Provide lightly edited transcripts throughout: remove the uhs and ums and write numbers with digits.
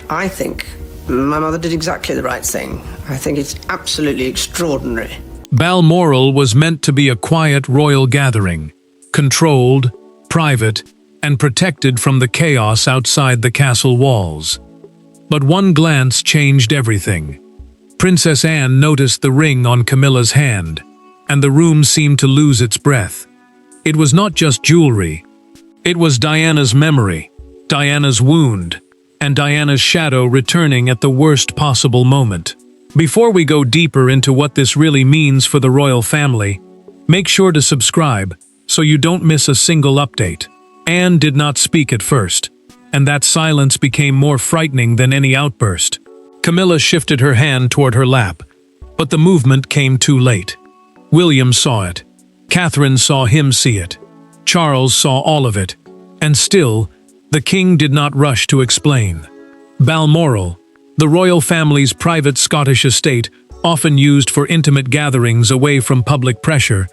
I think my mother did exactly the right thing. I think it's absolutely extraordinary. Balmoral was meant to be a quiet royal gathering, controlled, private, and protected from the chaos outside the castle walls. But one glance changed everything. Princess Anne noticed the ring on Camilla's hand, and the room seemed to lose its breath. It was not just jewelry. It was Diana's memory, Diana's wound, and Diana's shadow returning at the worst possible moment. Before we go deeper into what this really means for the royal family, make sure to subscribe so you don't miss a single update. Anne did not speak at first, and that silence became more frightening than any outburst. Camilla shifted her hand toward her lap, but the movement came too late. William saw it. Catherine saw him see it. Charles saw all of it. And still, the king did not rush to explain. Balmoral, the royal family's private Scottish estate, often used for intimate gatherings away from public pressure,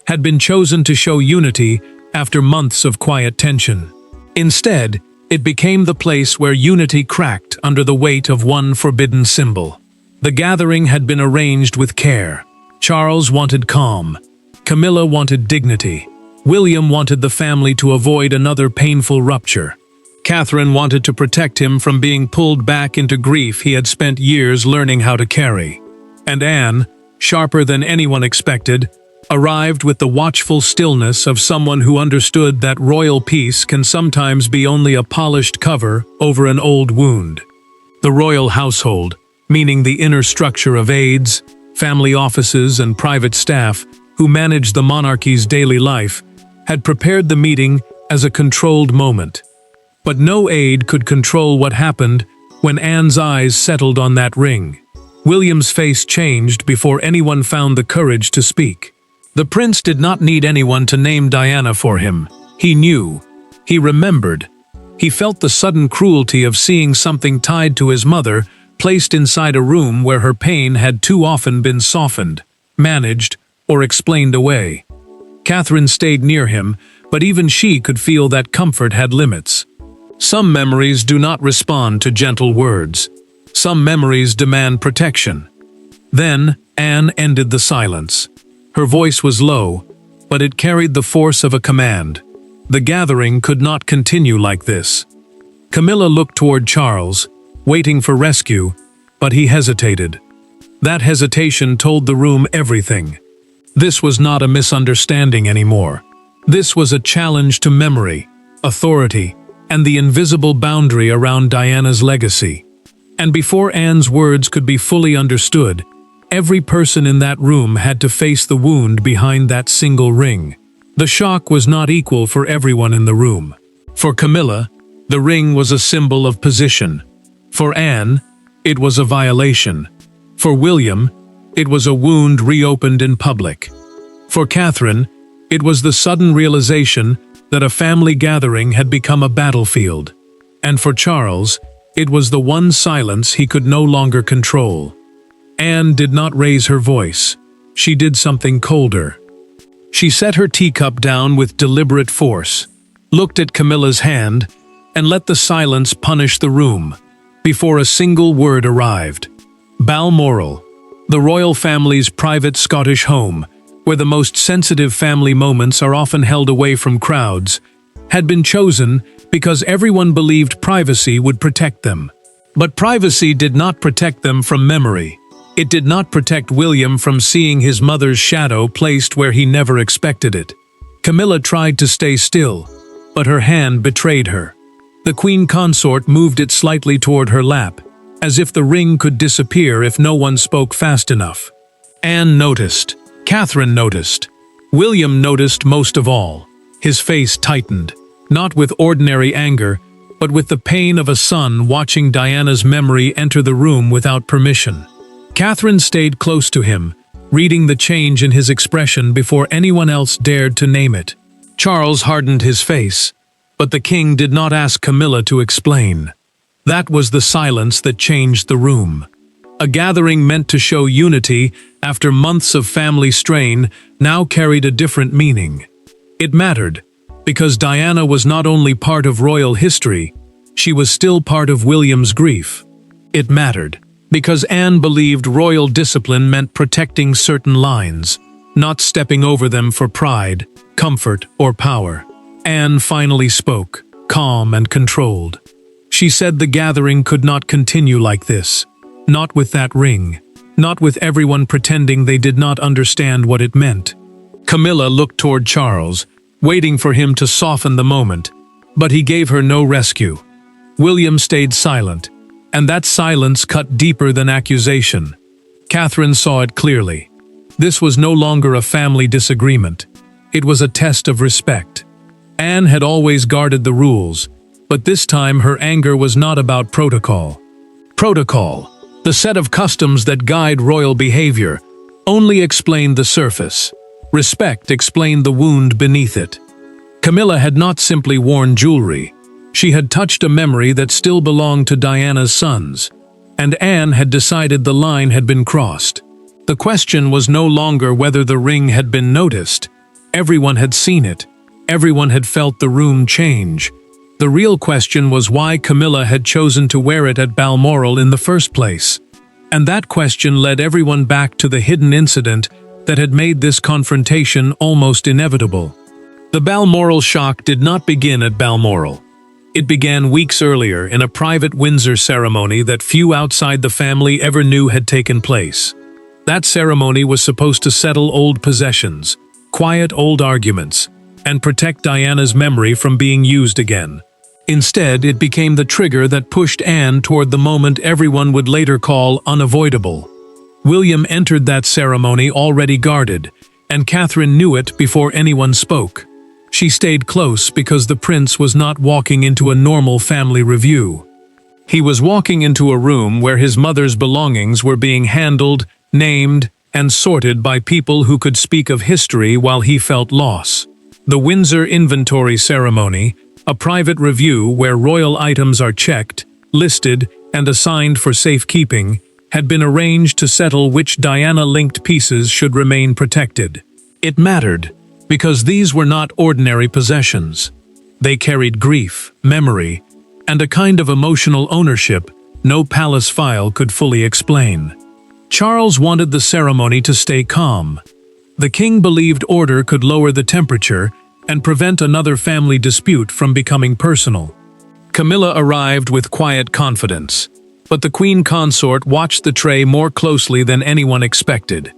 had been chosen to show unity after months of quiet tension. Instead, it became the place where unity cracked under the weight of one forbidden symbol. The gathering had been arranged with care. Charles wanted calm. Camilla wanted dignity. William wanted the family to avoid another painful rupture. Catherine wanted to protect him from being pulled back into grief he had spent years learning how to carry. And Anne, sharper than anyone expected, arrived with the watchful stillness of someone who understood that royal peace can sometimes be only a polished cover over an old wound. The royal household, meaning the inner structure of aides, family offices, and private staff who managed the monarchy's daily life, had prepared the meeting as a controlled moment. But no aide could control what happened when Anne's eyes settled on that ring. William's face changed before anyone found the courage to speak. The prince did not need anyone to name Diana for him. He knew. He remembered. He felt the sudden cruelty of seeing something tied to his mother placed inside a room where her pain had too often been softened, managed, or explained away. Catherine stayed near him, but even she could feel that comfort had limits. Some memories do not respond to gentle words. Some memories demand protection. Then, Anne ended the silence. Her voice was low, but it carried the force of a command. The gathering could not continue like this. Camilla looked toward Charles, waiting for rescue, but he hesitated. That hesitation told the room everything. This was not a misunderstanding anymore. This was a challenge to memory, authority, and the invisible boundary around Diana's legacy. And before Anne's words could be fully understood, every person in that room had to face the wound behind that single ring. The shock was not equal for everyone in the room. For Camilla, the ring was a symbol of position. For Anne, it was a violation. For William, it was a wound reopened in public. For Catherine, it was the sudden realization that a family gathering had become a battlefield. And for Charles, it was the one silence he could no longer control. Anne did not raise her voice. She did something colder. She set her teacup down with deliberate force, looked at Camilla's hand, and let the silence punish the room, before a single word arrived. Balmoral, the royal family's private Scottish home, where the most sensitive family moments are often held away from crowds, had been chosen because everyone believed privacy would protect them. But privacy did not protect them from memory. It did not protect William from seeing his mother's shadow placed where he never expected it. Camilla tried to stay still, but her hand betrayed her. The queen consort moved it slightly toward her lap, as if the ring could disappear if no one spoke fast enough. Anne noticed. Catherine noticed. William noticed most of all. His face tightened, not with ordinary anger, but with the pain of a son watching Diana's memory enter the room without permission. Catherine stayed close to him, reading the change in his expression before anyone else dared to name it. Charles hardened his face, but the king did not ask Camilla to explain. That was the silence that changed the room. A gathering meant to show unity after months of family strain now carried a different meaning. It mattered, because Diana was not only part of royal history, she was still part of William's grief. It mattered, because Anne believed royal discipline meant protecting certain lines, not stepping over them for pride, comfort, or power. Anne finally spoke, calm and controlled. She said the gathering could not continue like this. Not with that ring. Not with everyone pretending they did not understand what it meant. Camilla looked toward Charles, waiting for him to soften the moment, but he gave her no rescue. William stayed silent, and that silence cut deeper than accusation. Catherine saw it clearly. This was no longer a family disagreement. It was a test of respect. Anne had always guarded the rules, but this time her anger was not about protocol. Protocol, the set of customs that guide royal behavior, only explained the surface. Respect explained the wound beneath it. Camilla had not simply worn jewelry. She had touched a memory that still belonged to Diana's sons, and Anne had decided the line had been crossed. The question was no longer whether the ring had been noticed. Everyone had seen it. Everyone had felt the room change. The real question was why Camilla had chosen to wear it at Balmoral in the first place. And that question led everyone back to the hidden incident that had made this confrontation almost inevitable. The Balmoral shock did not begin at Balmoral. It began weeks earlier in a private Windsor ceremony that few outside the family ever knew had taken place. That ceremony was supposed to settle old possessions, quiet old arguments, and protect Diana's memory from being used again. Instead, it became the trigger that pushed Anne toward the moment everyone would later call unavoidable. William entered that ceremony already guarded, and Catherine knew it before anyone spoke. She stayed close because the prince was not walking into a normal family review. He was walking into a room where his mother's belongings were being handled, named, and sorted by people who could speak of history while he felt loss. The Windsor inventory ceremony, a private review where royal items are checked, listed, and assigned for safekeeping, had been arranged to settle which Diana-linked pieces should remain protected. It mattered, because these were not ordinary possessions. They carried grief, memory, and a kind of emotional ownership no palace file could fully explain. Charles wanted the ceremony to stay calm. The king believed order could lower the temperature and prevent another family dispute from becoming personal. Camilla arrived with quiet confidence, but the queen consort watched the tray more closely than anyone expected.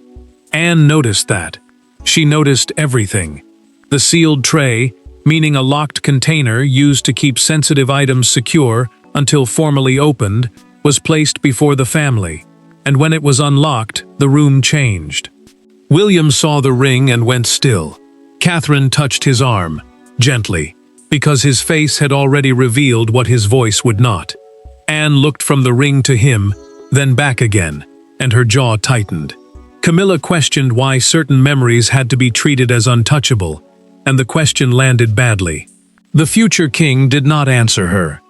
Anne noticed that. She noticed everything. The sealed tray, meaning a locked container used to keep sensitive items secure until formally opened, was placed before the family, and when it was unlocked, the room changed. William saw the ring and went still. Catherine touched his arm, gently, because his face had already revealed what his voice would not. Anne looked from the ring to him, then back again, and her jaw tightened. Camilla questioned why certain memories had to be treated as untouchable, and the question landed badly. The future king did not answer her.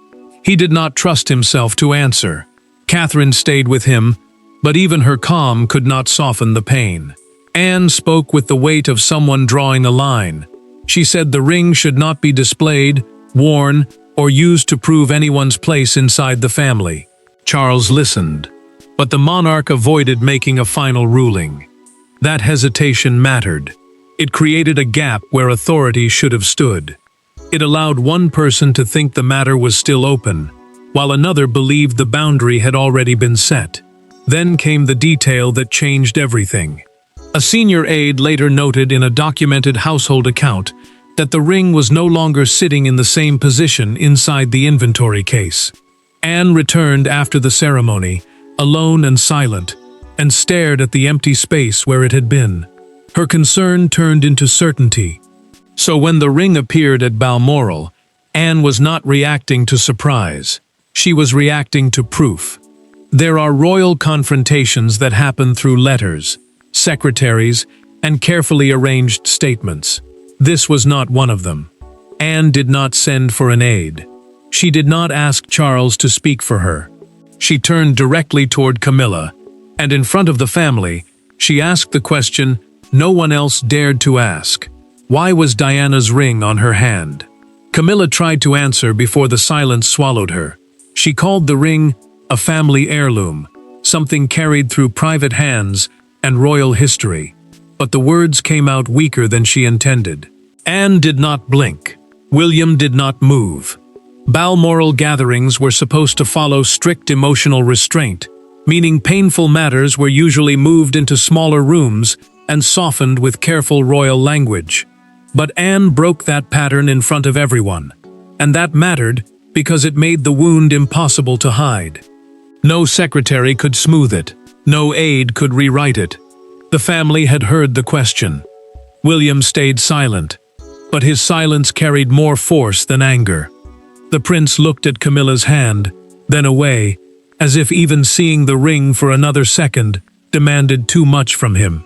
He did not trust himself to answer. Catherine stayed with him, but even her calm could not soften the pain. Anne spoke with the weight of someone drawing a line. She said the ring should not be displayed, worn, or used to prove anyone's place inside the family. Charles listened, but the monarch avoided making a final ruling. That hesitation mattered. It created a gap where authority should have stood. It allowed one person to think the matter was still open, while another believed the boundary had already been set. Then came the detail that changed everything. A senior aide later noted in a documented household account that the ring was no longer sitting in the same position inside the inventory case. Anne returned after the ceremony, alone and silent, and stared at the empty space where it had been. Her concern turned into certainty. So when the ring appeared at Balmoral, Anne was not reacting to surprise. She was reacting to proof. There are royal confrontations that happen through letters, secretaries, and carefully arranged statements. This was not one of them. Anne did not send for an aide. She did not ask Charles to speak for her. She turned directly toward Camilla, and in front of the family, she asked the question no one else dared to ask. Why was Diana's ring on her hand? Camilla tried to answer before the silence swallowed her. She called the ring a family heirloom, something carried through private hands and royal history. But the words came out weaker than she intended. Anne did not blink. William did not move. Balmoral gatherings were supposed to follow strict emotional restraint, meaning painful matters were usually moved into smaller rooms and softened with careful royal language. But Anne broke that pattern in front of everyone, and that mattered because it made the wound impossible to hide. No secretary could smooth it. No aide could rewrite it. The family had heard the question. William stayed silent, but his silence carried more force than anger. The prince looked at Camilla's hand, then away, as if even seeing the ring for another second demanded too much from him.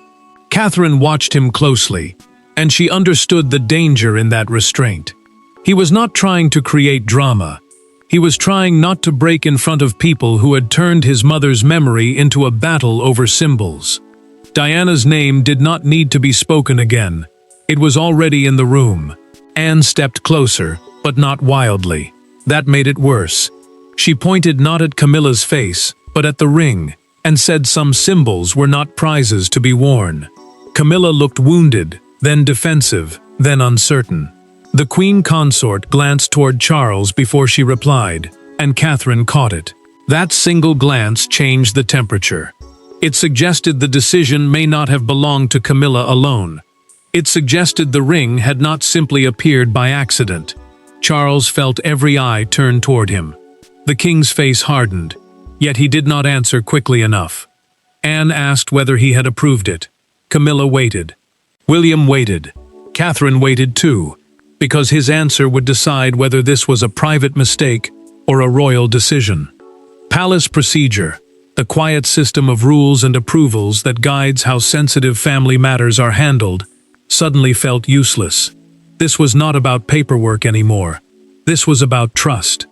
Catherine watched him closely, and she understood the danger in that restraint. He was not trying to create drama. He was trying not to break in front of people who had turned his mother's memory into a battle over symbols. Diana's name did not need to be spoken again. It was already in the room. Anne stepped closer, but not wildly. That made it worse. She pointed not at Camilla's face, but at the ring, and said some symbols were not prizes to be worn. Camilla looked wounded, then defensive, then uncertain. The queen consort glanced toward Charles before she replied, and Catherine caught it. That single glance changed the temperature. It suggested the decision may not have belonged to Camilla alone. It suggested the ring had not simply appeared by accident. Charles felt every eye turn toward him. The king's face hardened, yet he did not answer quickly enough. Anne asked whether he had approved it. Camilla waited. William waited. Catherine waited too, because his answer would decide whether this was a private mistake or a royal decision. Palace procedure, the quiet system of rules and approvals that guides how sensitive family matters are handled, suddenly felt useless. This was not about paperwork anymore. This was about trust.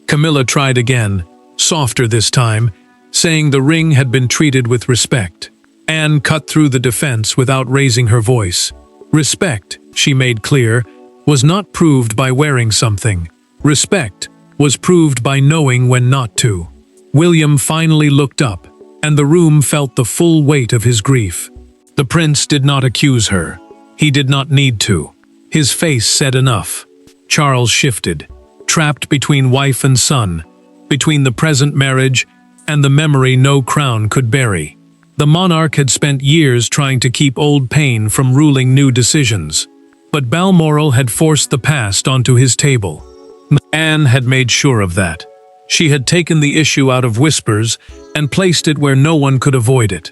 Camilla tried again, softer this time, saying the ring had been treated with respect. Anne cut through the defense without raising her voice. Respect, she made clear, was not proved by wearing something. Respect was proved by knowing when not to. William finally looked up, and the room felt the full weight of his grief. The prince did not accuse her. He did not need to. His face said enough. Charles shifted, trapped between wife and son, between the present marriage and the memory no crown could bury. The monarch had spent years trying to keep old pain from ruling new decisions, but Balmoral had forced the past onto his table. Anne had made sure of that. She had taken the issue out of whispers and placed it where no one could avoid it.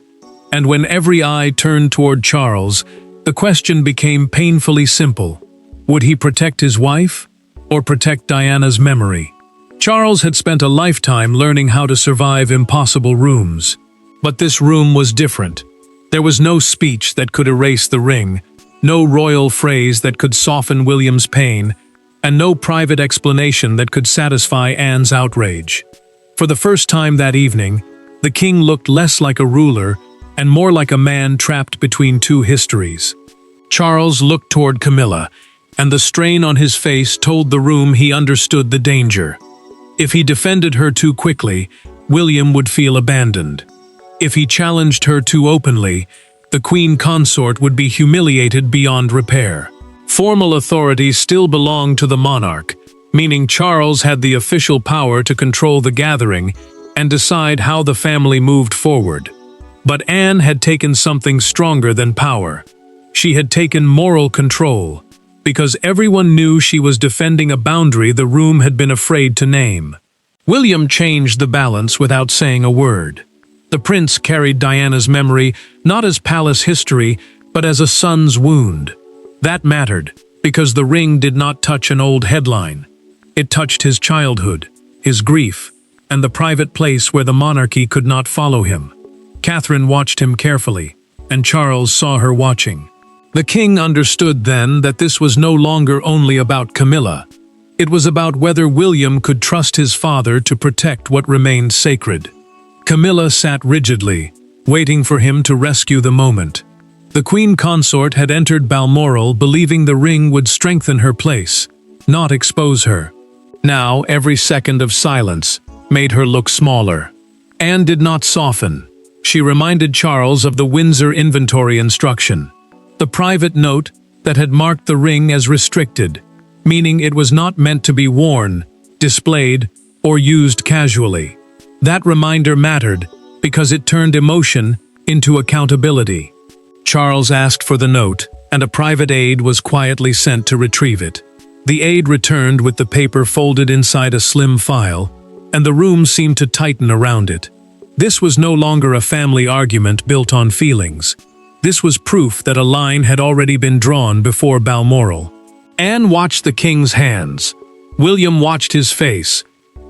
And when every eye turned toward Charles, the question became painfully simple. Would he protect his wife or protect Diana's memory? Charles had spent a lifetime learning how to survive impossible rooms. But this room was different. There was no speech that could erase the ring, no royal phrase that could soften William's pain, and no private explanation that could satisfy Anne's outrage. For the first time that evening, the king looked less like a ruler and more like a man trapped between two histories. Charles looked toward Camilla, and the strain on his face told the room he understood the danger. If he defended her too quickly, William would feel abandoned. If he challenged her too openly, the queen consort would be humiliated beyond repair. Formal authority still belonged to the monarch, meaning Charles had the official power to control the gathering and decide how the family moved forward. But Anne had taken something stronger than power. She had taken moral control, because everyone knew she was defending a boundary the room had been afraid to name. William changed the balance without saying a word. The prince carried Diana's memory not as palace history, but as a son's wound. That mattered, because the ring did not touch an old headline. It touched his childhood, his grief, and the private place where the monarchy could not follow him. Catherine watched him carefully, and Charles saw her watching. The king understood then that this was no longer only about Camilla. It was about whether William could trust his father to protect what remained sacred. Camilla sat rigidly, waiting for him to rescue the moment. The queen consort had entered Balmoral believing the ring would strengthen her place, not expose her. Now, every second of silence made her look smaller. Anne did not soften. She reminded Charles of the Windsor inventory instruction, the private note that had marked the ring as restricted, meaning it was not meant to be worn, displayed, or used casually. That reminder mattered because it turned emotion into accountability. Charles asked for the note, and a private aide was quietly sent to retrieve it. The aide returned with the paper folded inside a slim file, and the room seemed to tighten around it. This was no longer a family argument built on feelings. This was proof that a line had already been drawn before Balmoral. Anne watched the king's hands. William watched his face.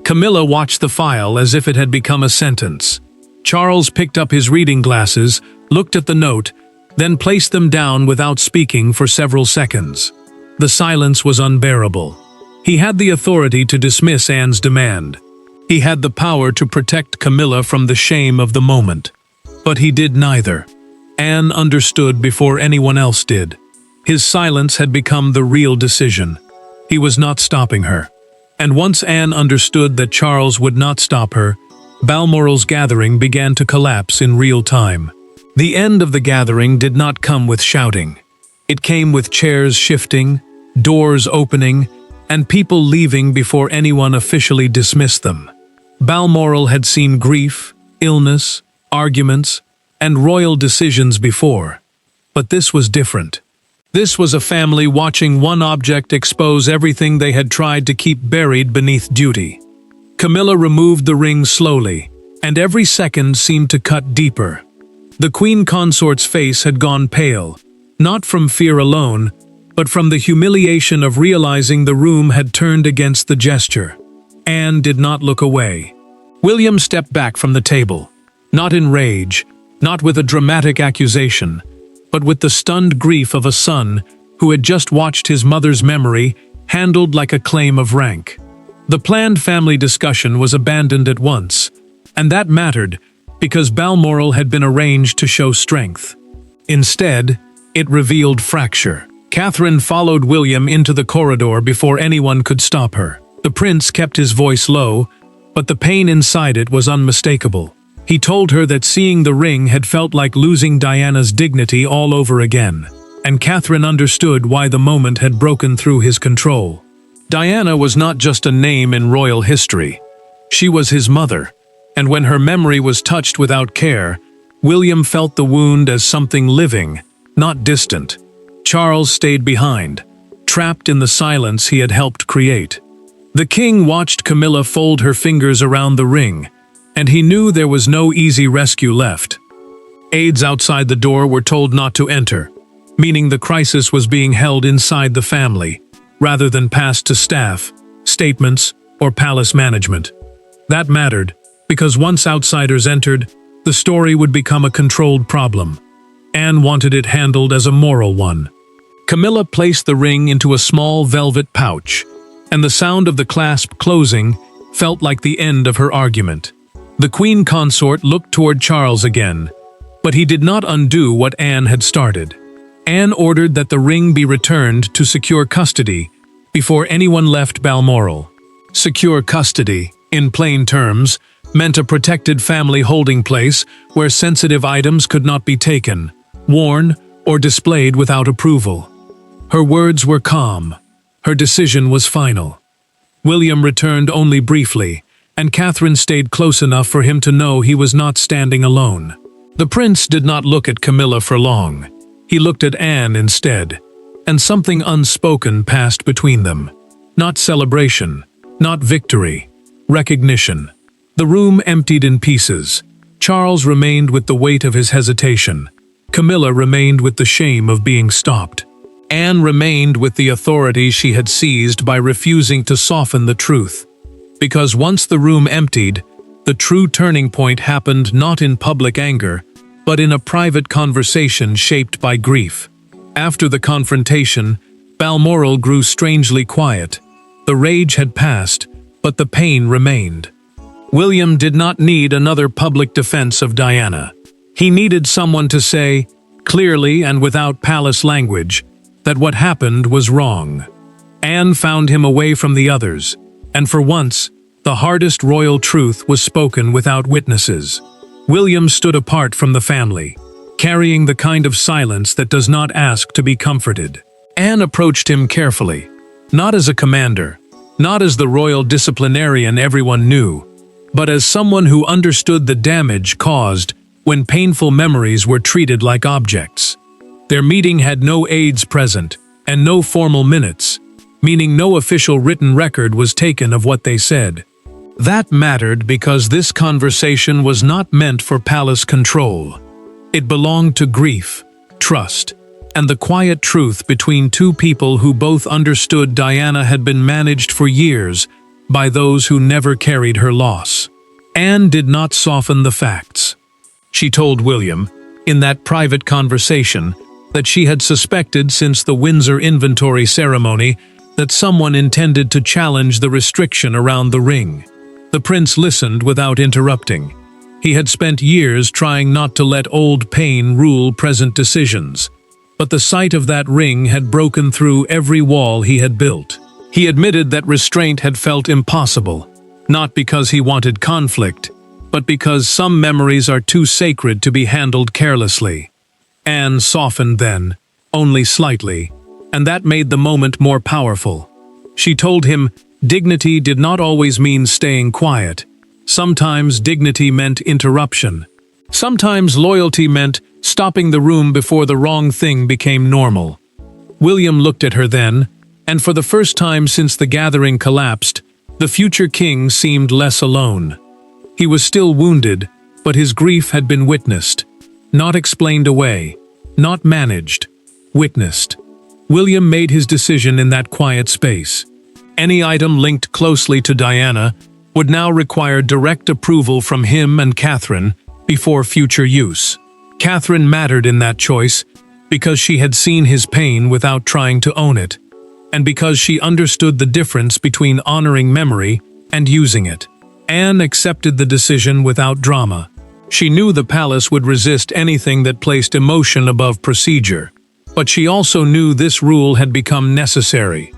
Camilla watched the file as if it had become a sentence. Charles picked up his reading glasses, looked at the note, then placed them down without speaking for several seconds. The silence was unbearable. He had the authority to dismiss Anne's demand. He had the power to protect Camilla from the shame of the moment. But he did neither. Anne understood before anyone else did. His silence had become the real decision. He was not stopping her. And once Anne understood that Charles would not stop her, Balmoral's gathering began to collapse in real time. The end of the gathering did not come with shouting. It came with chairs shifting, doors opening, and people leaving before anyone officially dismissed them. Balmoral had seen grief, illness, arguments, and royal decisions before. But this was different. This was a family watching one object expose everything they had tried to keep buried beneath duty. Camilla removed the ring slowly, and every second seemed to cut deeper. The queen consort's face had gone pale, not from fear alone, but from the humiliation of realizing the room had turned against the gesture. Anne did not look away. William stepped back from the table, not in rage, not with a dramatic accusation, but with the stunned grief of a son who had just watched his mother's memory handled like a claim of rank. The planned family discussion was abandoned at once, and that mattered because Balmoral had been arranged to show strength. Instead, it revealed fracture. Catherine followed William into the corridor before anyone could stop her. The prince kept his voice low, but the pain inside it was unmistakable. He told her that seeing the ring had felt like losing Diana's dignity all over again, and Catherine understood why the moment had broken through his control. Diana was not just a name in royal history. She was his mother, and when her memory was touched without care, William felt the wound as something living, not distant. Charles stayed behind, trapped in the silence he had helped create. The king watched Camilla fold her fingers around the ring, and he knew there was no easy rescue left. Aides outside the door were told not to enter, meaning the crisis was being held inside the family, rather than passed to staff, statements, or palace management. That mattered, because once outsiders entered, the story would become a controlled problem. Anne wanted it handled as a moral one. Camilla placed the ring into a small velvet pouch, and the sound of the clasp closing felt like the end of her argument. The queen consort looked toward Charles again, but he did not undo what Anne had started. Anne ordered that the ring be returned to secure custody before anyone left Balmoral. Secure custody, in plain terms, meant a protected family holding place where sensitive items could not be taken, worn, or displayed without approval. Her words were calm. Her decision was final. William returned only briefly, and Catherine stayed close enough for him to know he was not standing alone. The prince did not look at Camilla for long. He looked at Anne instead, and something unspoken passed between them. Not celebration, not victory, recognition. The room emptied in pieces. Charles remained with the weight of his hesitation. Camilla remained with the shame of being stopped. Anne remained with the authority she had seized by refusing to soften the truth. Because once the room emptied, the true turning point happened not in public anger, but in a private conversation shaped by grief. After the confrontation, Balmoral grew strangely quiet. The rage had passed, but the pain remained. William did not need another public defense of Diana. He needed someone to say, clearly and without palace language, that what happened was wrong. Anne found him away from the others, and for once, the hardest royal truth was spoken without witnesses. William stood apart from the family, carrying the kind of silence that does not ask to be comforted. Anne approached him carefully, not as a commander, not as the royal disciplinarian everyone knew, but as someone who understood the damage caused when painful memories were treated like objects. Their meeting had no aides present, and no formal minutes, meaning no official written record was taken of what they said. That mattered because this conversation was not meant for palace control. It belonged to grief, trust, and the quiet truth between two people who both understood Diana had been managed for years by those who never carried her loss. Anne did not soften the facts. She told William, in that private conversation, that she had suspected since the Windsor inventory ceremony that someone intended to challenge the restriction around the ring. The prince listened without interrupting. He had spent years trying not to let old pain rule present decisions, but the sight of that ring had broken through every wall he had built. He admitted that restraint had felt impossible, not because he wanted conflict, but because some memories are too sacred to be handled carelessly. Anne softened then, only slightly, and that made the moment more powerful. She told him dignity did not always mean staying quiet. Sometimes dignity meant interruption. Sometimes loyalty meant stopping the room before the wrong thing became normal. William looked at her then, and for the first time since the gathering collapsed, the future king seemed less alone. He was still wounded, but his grief had been witnessed, not explained away, not managed, witnessed. William made his decision in that quiet space. Any item linked closely to Diana would now require direct approval from him and Catherine before future use. Catherine mattered in that choice because she had seen his pain without trying to own it, and because she understood the difference between honoring memory and using it. Anne accepted the decision without drama. She knew the palace would resist anything that placed emotion above procedure, but she also knew this rule had become necessary.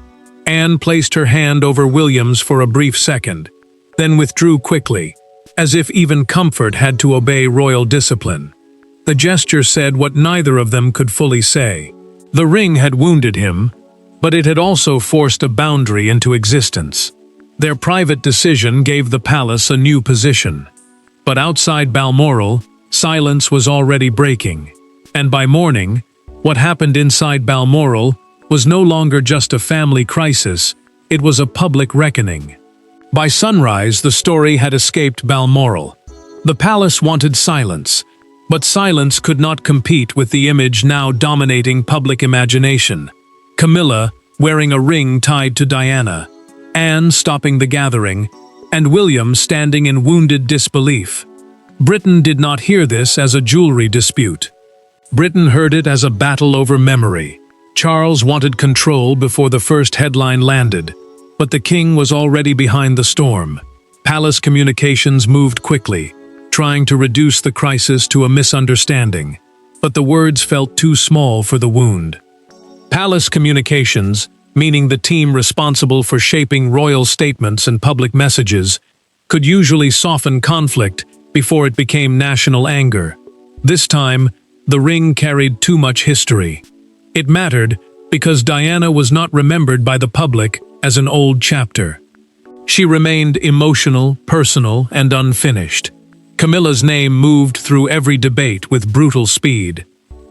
Anne placed her hand over William's for a brief second, then withdrew quickly, as if even comfort had to obey royal discipline. The gesture said what neither of them could fully say. The ring had wounded him, but it had also forced a boundary into existence. Their private decision gave the palace a new position. But outside Balmoral, silence was already breaking. And by morning, what happened inside Balmoral was no longer just a family crisis, it was a public reckoning. By sunrise, the story had escaped Balmoral. The palace wanted silence, but silence could not compete with the image now dominating public imagination. Camilla, wearing a ring tied to Diana, Anne stopping the gathering, and William standing in wounded disbelief. Britain did not hear this as a jewelry dispute. Britain heard it as a battle over memory. Charles wanted control before the first headline landed, but the king was already behind the storm. Palace communications moved quickly, trying to reduce the crisis to a misunderstanding, but the words felt too small for the wound. Palace communications, meaning the team responsible for shaping royal statements and public messages, could usually soften conflict before it became national anger. This time, the ring carried too much history. It mattered because Diana was not remembered by the public as an old chapter. She remained emotional, personal, and unfinished. Camilla's name moved through every debate with brutal speed.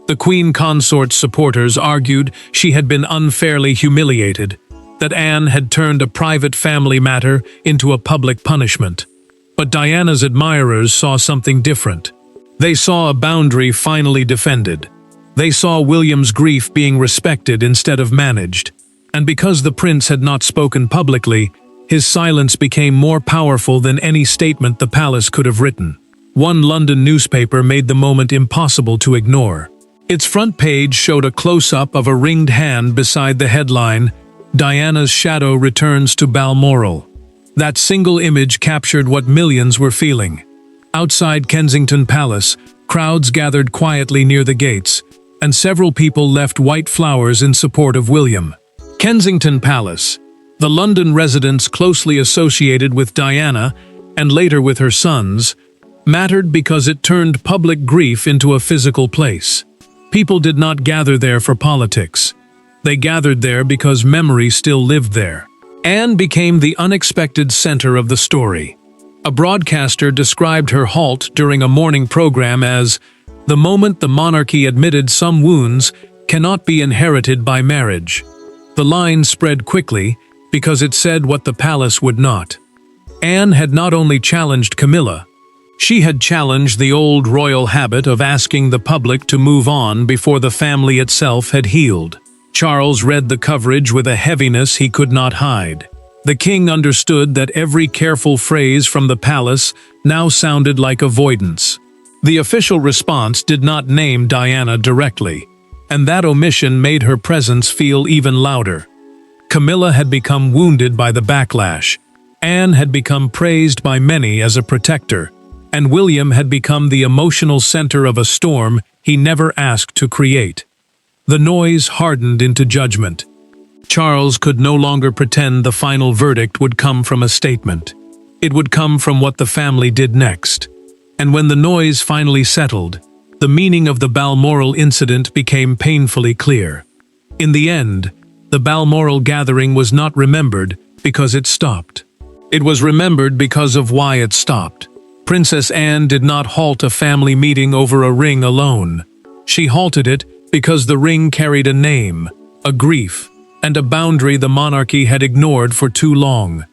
The Queen Consort's supporters argued she had been unfairly humiliated, that Anne had turned a private family matter into a public punishment. But Diana's admirers saw something different. They saw a boundary finally defended. They saw William's grief being respected instead of managed. And because the prince had not spoken publicly, his silence became more powerful than any statement the palace could have written. One London newspaper made the moment impossible to ignore. Its front page showed a close-up of a ringed hand beside the headline, "Diana's shadow returns to Balmoral." That single image captured what millions were feeling. Outside Kensington Palace, crowds gathered quietly near the gates, and several people left white flowers in support of William. Kensington Palace, the London residence closely associated with Diana and later with her sons, mattered because it turned public grief into a physical place. People did not gather there for politics. They gathered there because memory still lived there. Anne became the unexpected center of the story. A broadcaster described her halt during a morning program as, "The moment the monarchy admitted some wounds cannot be inherited by marriage." The line spread quickly because it said what the palace would not. Anne had not only challenged Camilla, she had challenged the old royal habit of asking the public to move on before the family itself had healed. Charles read the coverage with a heaviness he could not hide. The king understood that every careful phrase from the palace now sounded like avoidance. The official response did not name Diana directly, and that omission made her presence feel even louder. Camilla had become wounded by the backlash, Anne had become praised by many as a protector, and William had become the emotional center of a storm he never asked to create. The noise hardened into judgment. Charles could no longer pretend the final verdict would come from a statement. It would come from what the family did next. And when the noise finally settled, the meaning of the Balmoral incident became painfully clear. In the end, the Balmoral gathering was not remembered because it stopped. It was remembered because of why it stopped. Princess Anne did not halt a family meeting over a ring alone. She halted it because the ring carried a name, a grief, and a boundary the monarchy had ignored for too long.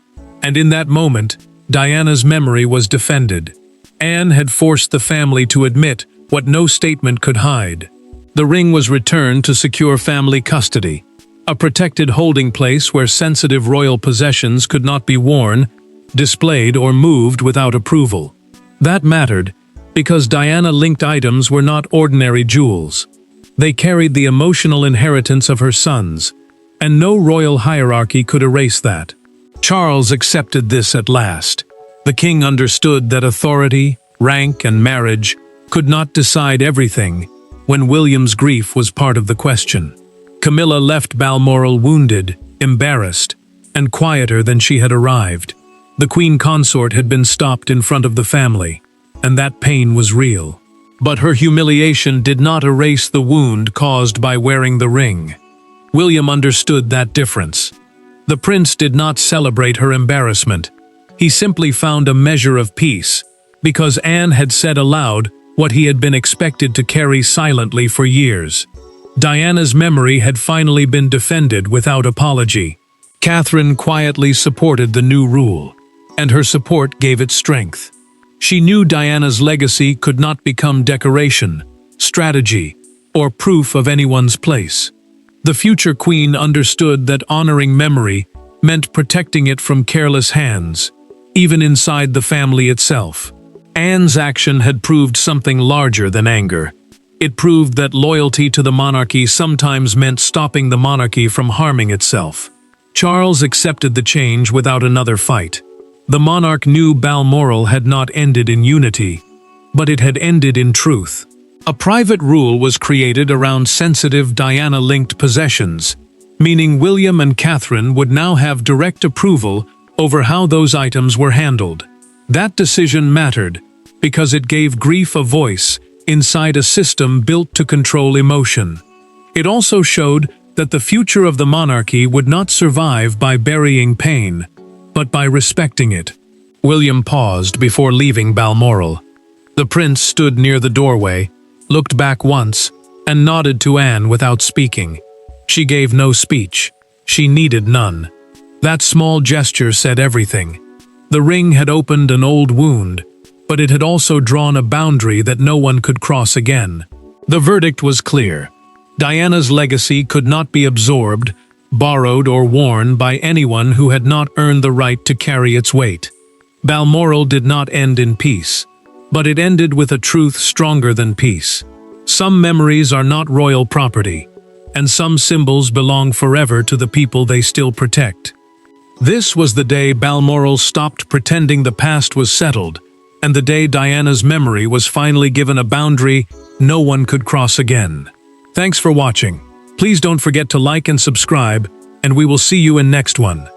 And in that moment, Diana's memory was defended. Anne had forced the family to admit what no statement could hide. The ring was returned to secure family custody, a protected holding place where sensitive royal possessions could not be worn, displayed, or moved without approval. That mattered because Diana-linked items were not ordinary jewels. They carried the emotional inheritance of her sons, and no royal hierarchy could erase that. Charles accepted this at last. The king understood that authority, rank, and marriage could not decide everything when William's grief was part of the question. Camilla left Balmoral wounded, embarrassed, and quieter than she had arrived. The queen consort had been stopped in front of the family, and that pain was real. But her humiliation did not erase the wound caused by wearing the ring. William understood that difference. The prince did not celebrate her embarrassment. He simply found a measure of peace, because Anne had said aloud what he had been expected to carry silently for years. Diana's memory had finally been defended without apology. Catherine quietly supported the new rule, and her support gave it strength. She knew Diana's legacy could not become decoration, strategy, or proof of anyone's place. The future queen understood that honoring memory meant protecting it from careless hands, even inside the family itself. Anne's action had proved something larger than anger. It proved that loyalty to the monarchy sometimes meant stopping the monarchy from harming itself. Charles accepted the change without another fight. The monarch knew Balmoral had not ended in unity, but it had ended in truth. A private rule was created around sensitive Diana-linked possessions, meaning William and Catherine would now have direct approval over how those items were handled. That decision mattered because it gave grief a voice inside a system built to control emotion. It also showed that the future of the monarchy would not survive by burying pain, but by respecting it. William paused before leaving Balmoral. The prince stood near the doorway, looked back once, and nodded to Anne without speaking. She gave no speech. She needed none. That small gesture said everything. The ring had opened an old wound, but it had also drawn a boundary that no one could cross again. The verdict was clear. Diana's legacy could not be absorbed, borrowed, or worn by anyone who had not earned the right to carry its weight. Balmoral did not end in peace, but it ended with a truth stronger than peace. Some memories are not royal property, and some symbols belong forever to the people they still protect. This was the day Balmoral stopped pretending the past was settled, and the day Diana's memory was finally given a boundary no one could cross again. Thanks for watching. Please don't forget to like and subscribe, and we will see you in next one.